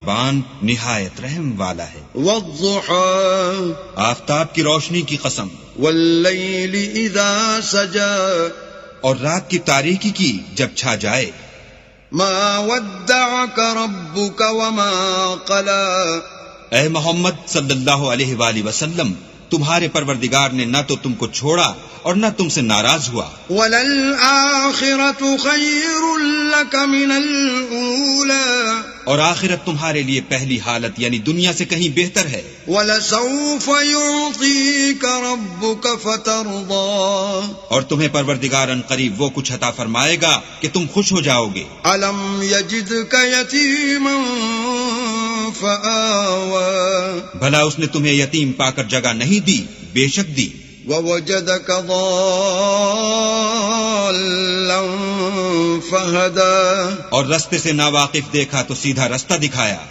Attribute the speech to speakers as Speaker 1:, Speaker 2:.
Speaker 1: بان نہایت رحم والا ہے۔
Speaker 2: والضحى
Speaker 1: آفتاب کی روشنی کی قسم،
Speaker 2: واللیل اذا سجى
Speaker 1: اور رات کی تاریکی کی جب چھا جائے۔
Speaker 2: ما ودعك ربك وما قلى
Speaker 1: اے محمد صلی اللہ علیہ وآلہ وسلم، تمہارے پروردگار نے نہ تو تم کو چھوڑا اور نہ تم سے ناراض ہوا۔
Speaker 2: وَلَلْآخِرَةُ خَيْرٌ لَكَ مِنَ الْأُولَى
Speaker 1: اور آخرت تمہارے لیے پہلی حالت یعنی دنیا سے کہیں بہتر ہے۔
Speaker 2: وَلَسَوْفَ يُعْطِيكَ رَبُّكَ فَتَرْضَى
Speaker 1: اور تمہیں پروردگار ان قریب وہ کچھ عطا فرمائے گا کہ تم خوش ہو جاؤ گے۔
Speaker 2: أَلَمْ يَجِدْكَ يَتِيمًا فَآوَى
Speaker 1: بھلا اس نے تمہیں یتیم پا کر جگہ نہیں دی؟ بے شک دی۔
Speaker 2: وَوَجَدَكَ ضَالًّا فَهَدَى
Speaker 1: اور رستے سے ناواقف دیکھا تو سیدھا رستہ دکھایا۔